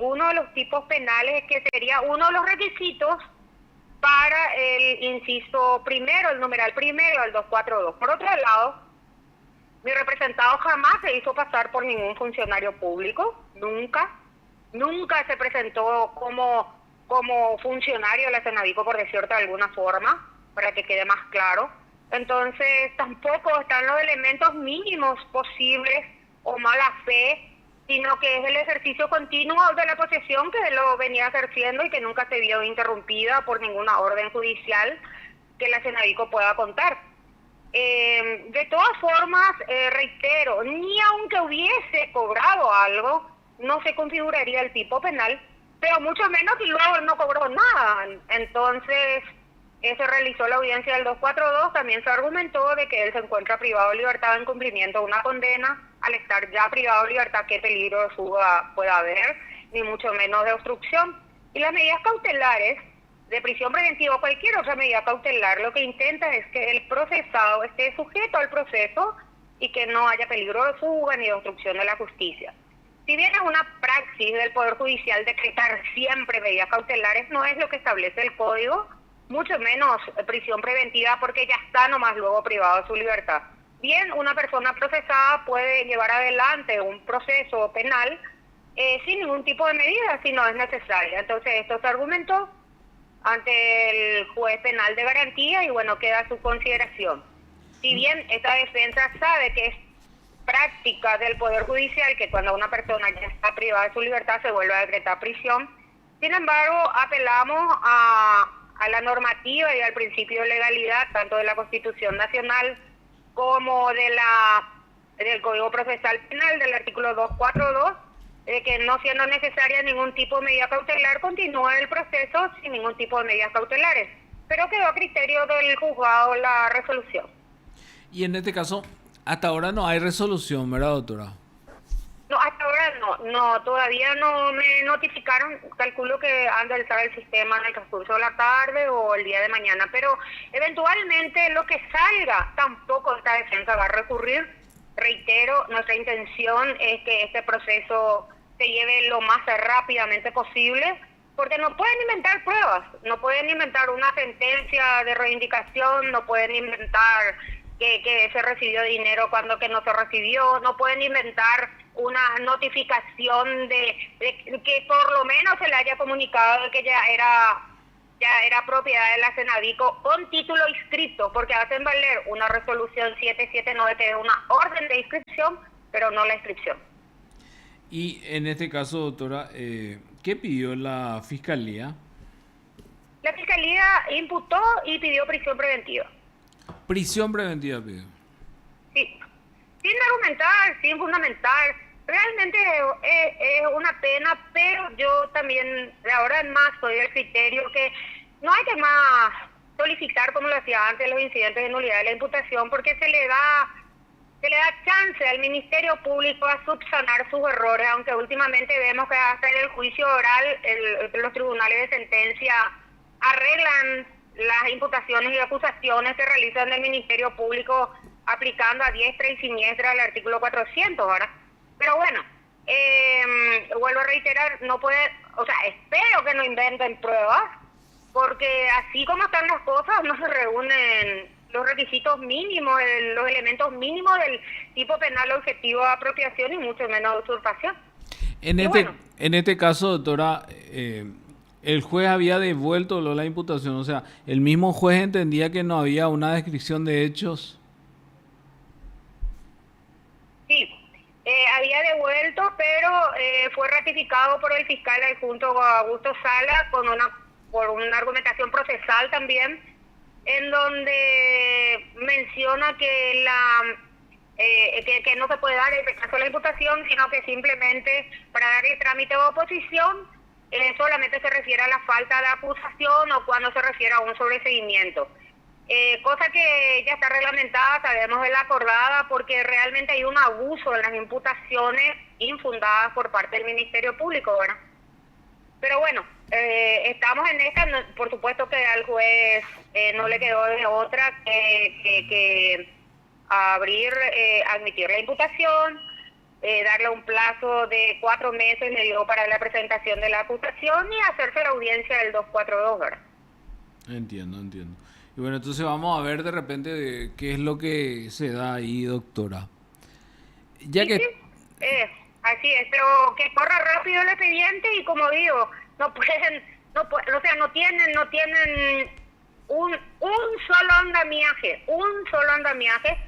ninguno de los tipos penales que sería uno de los requisitos para el inciso primero, el numeral primero, el 242. Por otro lado, mi representado jamás se hizo pasar por ningún funcionario público, nunca se presentó como funcionario de la Cenavico, por decirlo de alguna forma, para que quede más claro. Entonces, tampoco están los elementos mínimos posibles o mala fe, sino que es el ejercicio continuo de la posesión que lo venía ejerciendo y que nunca se vio interrumpida por ninguna orden judicial que la Cenavico pueda contar. De todas formas, reitero, ni aunque hubiese cobrado algo, no se configuraría el tipo penal, pero mucho menos si luego no cobró nada. Entonces, se realizó la audiencia del 242, también se argumentó de que él se encuentra privado de libertad en cumplimiento de una condena. Al estar ya privado de libertad, ¿qué peligro de fuga puede haber? Ni mucho menos de obstrucción. Y las medidas cautelares de prisión preventiva o cualquier otra medida cautelar, lo que intenta es que el procesado esté sujeto al proceso y que no haya peligro de fuga ni de obstrucción de la justicia. Si bien es una praxis del Poder Judicial decretar siempre medidas cautelares, no es lo que establece el Código, mucho menos prisión preventiva, porque ya está nomás luego privado de su libertad. Bien, una persona procesada puede llevar adelante un proceso penal sin ningún tipo de medida, si no es necesaria. Entonces, esto se argumentó ante el juez penal de garantía y bueno, queda a su consideración. Si bien esta defensa sabe que es práctica del Poder Judicial que cuando una persona ya está privada de su libertad se vuelve a decretar prisión, sin embargo, apelamos a la normativa y al principio de legalidad, tanto de la Constitución Nacional como del Código Procesal Penal, del artículo 242, de que no siendo necesaria ningún tipo de medida cautelar, continúa el proceso sin ningún tipo de medidas cautelares. Pero quedó a criterio del juzgado la resolución. Y en este caso, hasta ahora no hay resolución, ¿verdad, doctora? No, hasta ahora no, todavía no me notificaron, calculo que han de alzar el sistema en el transcurso de la tarde o el día de mañana, pero eventualmente lo que salga, tampoco esta defensa va a recurrir. Reitero, nuestra intención es que este proceso se lleve lo más rápidamente posible, porque no pueden inventar pruebas, no pueden inventar una sentencia de reivindicación, no pueden inventar que se recibió dinero cuando que no se recibió, no pueden inventar una notificación de que por lo menos se le haya comunicado de que ya era propiedad de la Cenavico con título inscrito, porque hacen valer una resolución 779 que es una orden de inscripción, pero no la inscripción. Y en este caso, doctora, ¿qué pidió la Fiscalía? La Fiscalía imputó y pidió prisión preventiva. Prisión preventiva pidió. Sí, sin argumentar, sin fundamentar. Realmente es una pena, pero yo también de ahora en más soy del criterio que no hay que más solicitar, como lo hacía antes, los incidentes de nulidad de la imputación, porque se le da chance al Ministerio Público a subsanar sus errores, aunque últimamente vemos que hasta en el juicio oral los tribunales de sentencia arreglan las imputaciones y acusaciones que realizan del Ministerio Público aplicando a diestra y siniestra el artículo 400, ¿verdad? Pero bueno, vuelvo a reiterar, no puede, o sea, espero que no inventen pruebas, porque así como están las cosas, no se reúnen los requisitos mínimos, los elementos mínimos del tipo penal objetivo de apropiación y mucho menos de usurpación. En este caso, doctora, el juez había devuelto la imputación, o sea, el mismo juez entendía que no había una descripción de hechos. Sí, había devuelto, pero fue ratificado por el fiscal adjunto Augusto Sala por una argumentación procesal también, en donde menciona que que no se puede dar el rechazo a la imputación, sino que simplemente para dar el trámite de oposición solamente se refiere a la falta de acusación o cuando se refiere a un sobreseguimiento. Cosa que ya está reglamentada, sabemos de la acordada, porque realmente hay un abuso en las imputaciones infundadas por parte del Ministerio Público, ¿verdad? Pero bueno, estamos en esta, por supuesto que al juez no le quedó de otra que admitir la imputación, darle un plazo de 4 meses, le dio para la presentación de la acusación y hacerse la audiencia del 242, ¿verdad? Entiendo. Y bueno, entonces vamos a ver de repente qué es lo que se da ahí, doctora. Ya Sí, que... sí, así es, pero que corra rápido el expediente y como digo, no pueden, o sea, no tienen un solo andamiaje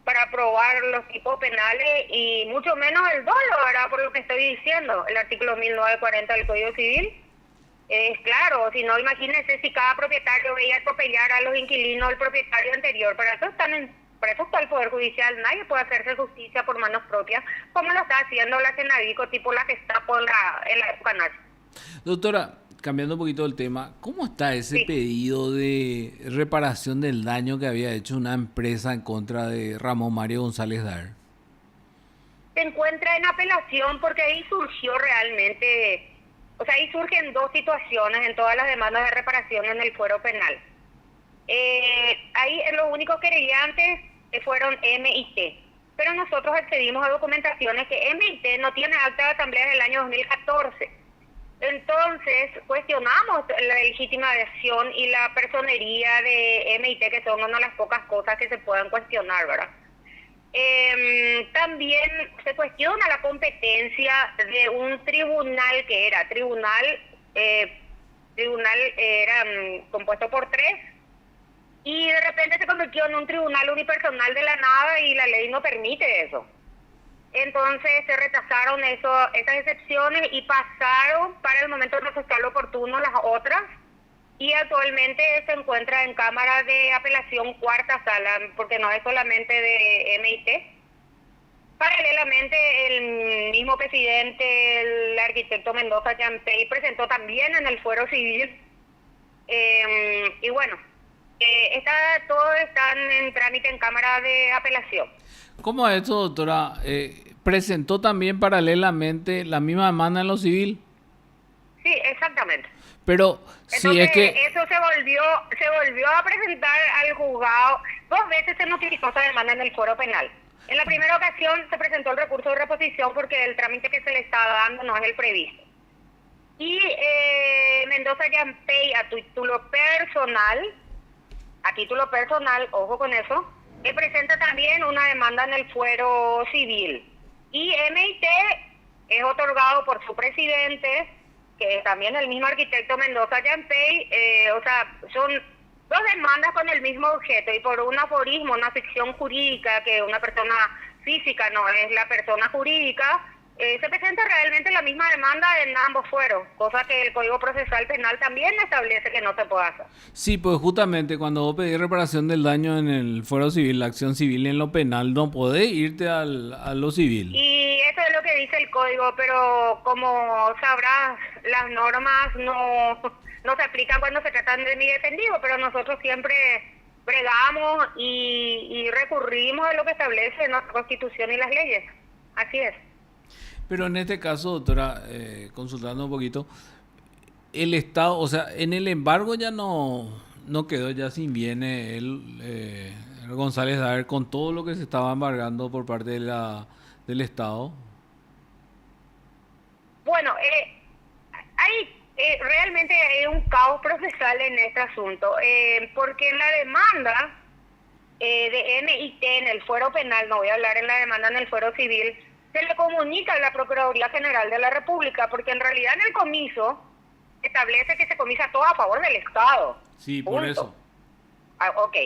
para probar los tipos penales y mucho menos el dolo, ¿verdad? Por lo que estoy diciendo, el artículo 1940 del Código Civil. Es claro, si no, imagínense si cada propietario veía atropellar a los inquilinos del propietario anterior. Para eso está el Poder Judicial. Nadie puede hacerse justicia por manos propias, como lo está haciendo la Senadico, tipo la Gestapo en la época nazi. Doctora, cambiando un poquito el tema, ¿cómo está ese Sí. pedido de reparación del daño que había hecho una empresa en contra de Ramón Mario González Dar? Se encuentra en apelación porque ahí surgió realmente... O sea, ahí surgen dos situaciones en todas las demandas de reparación en el fuero penal. Ahí los únicos querellantes fueron M y T, pero nosotros accedimos a documentaciones que M y T no tiene acta de asamblea del año 2014. Entonces, cuestionamos la legitimación y la personería de M y T, que son una de las pocas cosas que se pueden cuestionar, ¿verdad? También se cuestiona la competencia de un tribunal que era era compuesto por 3 y de repente se convirtió en un tribunal unipersonal de la nada y la ley no permite eso. Entonces se rechazaron esas excepciones y pasaron para el momento procesal oportuno las otras. Y actualmente se encuentra en Cámara de Apelación Cuarta Sala, porque no es solamente de MIT. Paralelamente, el mismo presidente, el arquitecto Mendoza Yampey, presentó también en el Fuero Civil. Y bueno, todo está en trámite en Cámara de Apelación. ¿Cómo es eso, doctora? ¿Presentó también paralelamente la misma demanda en lo civil? Sí, exactamente. Pero Entonces, si es que... eso se volvió a presentar al juzgado. 2 veces se notificó esa demanda en el fuero penal. En la primera ocasión se presentó el recurso de reposición porque el trámite que se le estaba dando no es el previsto. Y Mendoza Yampey, a título personal, ojo con eso, presenta también una demanda en el fuero civil. Y MIT es otorgado por su presidente, que es también el mismo arquitecto Mendoza Yampey. O sea, son 2 demandas con el mismo objeto, y por un aforismo, una ficción jurídica, que una persona física no es la persona jurídica, se presenta realmente la misma demanda en ambos fueros, cosa que el Código Procesal Penal también establece que no se puede hacer. Sí, pues justamente cuando vos pedís reparación del daño en el fuero civil, la acción civil en lo penal, no podés irte a lo civil. Y eso es lo que dice el Código, pero como sabrás, las normas no se aplican cuando se tratan de mi defendido, pero nosotros siempre bregamos y recurrimos a lo que establece nuestra Constitución y las leyes. Así es. Pero en este caso, doctora, consultando un poquito, el Estado, o sea, en el embargo ya no quedó ya sin bienes el González Daer con todo lo que se estaba embargando por parte del Estado. Bueno, realmente hay un caos procesal en este asunto, porque en la demanda de MIT en el fuero penal, no voy a hablar en la demanda en el fuero civil, se le comunica a la Procuraduría General de la República, porque en realidad en el comiso establece que se comisa todo a favor del Estado. Sí, por Punto. eso. Ok.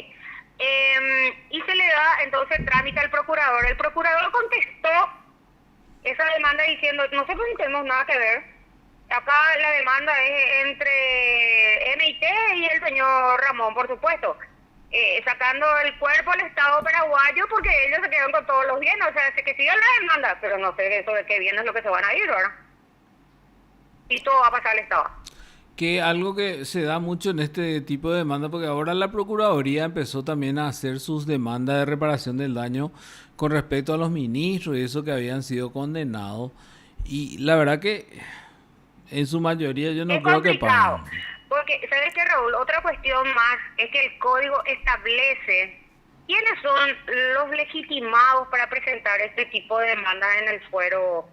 Y se le da entonces trámite al procurador. El procurador contestó esa demanda diciendo: nosotros no tenemos nada que ver. Acá la demanda es entre MIT y el señor Ramón, por supuesto. Sacando el cuerpo al Estado paraguayo, porque ellos se quedan con todos los bienes. O sea, que sigan la demanda, pero no sé eso de qué bienes es lo que se van a ir, ¿verdad? Y todo va a pasar al Estado. Que algo que se da mucho en este tipo de demanda, porque ahora la Procuraduría empezó también a hacer sus demandas de reparación del daño con respecto a los ministros y eso que habían sido condenados. Y la verdad que en su mayoría yo no creo que paguen. Porque, ¿sabes qué, Raúl? Otra cuestión más es que el código establece ¿quiénes son los legitimados para presentar este tipo de demandas en el fuero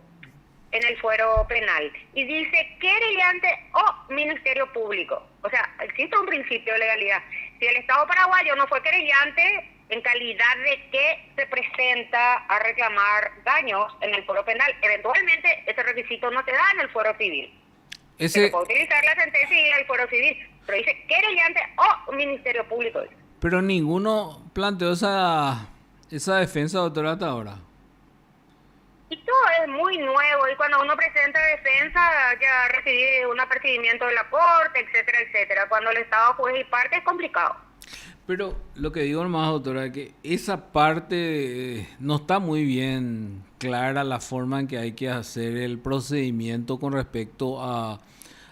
penal? Y dice querellante o Ministerio Público. O sea, existe un principio de legalidad. Si el Estado paraguayo no fue querellante, ¿en calidad de qué se presenta a reclamar daños en el fuero penal? Eventualmente ese requisito no se da en el fuero civil. Se puede utilizar la sentencia y ir al fuero civil, pero dice querellante o Ministerio Público. Pero ninguno planteó esa defensa, doctora, hasta ahora. Y todo es muy nuevo, y cuando uno presenta defensa ya recibe un apercibimiento de la corte, etcétera, etcétera. Cuando el Estado juez y parte es complicado. Pero lo que digo nomás, doctora, es que esa parte no está muy bien clara la forma en que hay que hacer el procedimiento con respecto a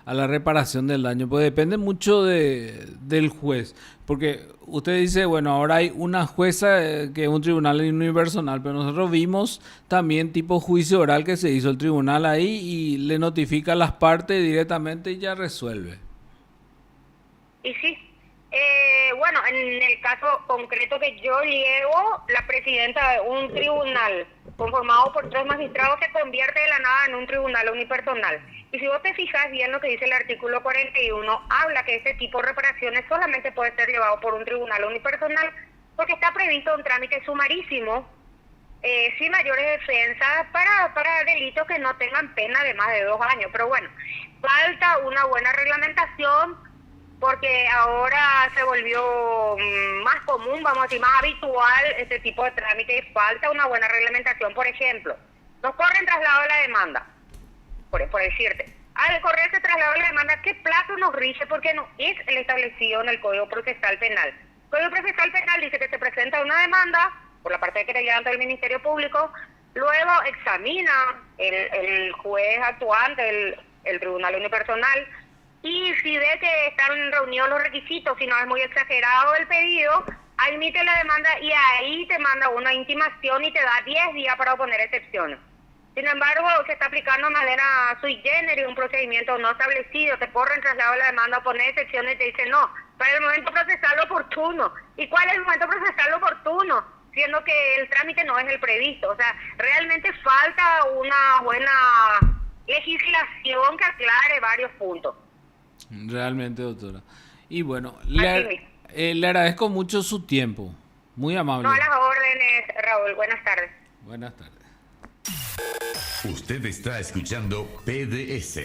la reparación del daño, pues depende mucho del juez, porque usted dice, bueno, ahora hay una jueza que es un tribunal unipersonal, pero nosotros vimos también tipo juicio oral que se hizo el tribunal ahí y le notifica a las partes directamente y ya resuelve. Y sí, bueno, en el caso concreto que yo llevo, la presidenta de un tribunal conformado por 3 magistrados se convierte de la nada en un tribunal unipersonal. Y si vos te fijas bien lo que dice el artículo 41, habla que este tipo de reparaciones solamente puede ser llevado por un tribunal unipersonal porque está previsto un trámite sumarísimo, sin mayores defensas para delitos que no tengan pena de más de 2 años. Pero bueno, falta una buena reglamentación, porque ahora se volvió más común, vamos a decir, más habitual este tipo de trámites. Falta una buena reglamentación. Por ejemplo, nos corren traslado de la demanda, por decirte. Al correr ese traslado de la demanda, ¿qué plazo nos rige? Porque no es el establecido en el Código Procesal Penal. El Código Procesal Penal dice que se presenta una demanda por la parte de querellante del Ministerio Público, luego examina el juez actuante, el tribunal unipersonal, y si ve que están reunidos los requisitos, si no es muy exagerado el pedido, admite la demanda y ahí te manda una intimación y te da 10 días para oponer excepciones. Sin embargo, se está aplicando de manera sui generis un procedimiento no establecido, te corren traslado de la demanda, oponer excepciones y te dicen no, para el momento procesal oportuno. ¿Y cuál es el momento procesal oportuno? Siendo que el trámite no es el previsto. O sea, realmente falta una buena legislación que aclare varios puntos. Realmente, doctora. Y bueno, le agradezco mucho su tiempo. Muy amable. No, a las órdenes, Raúl. Buenas tardes. Buenas tardes. Usted está escuchando PDS.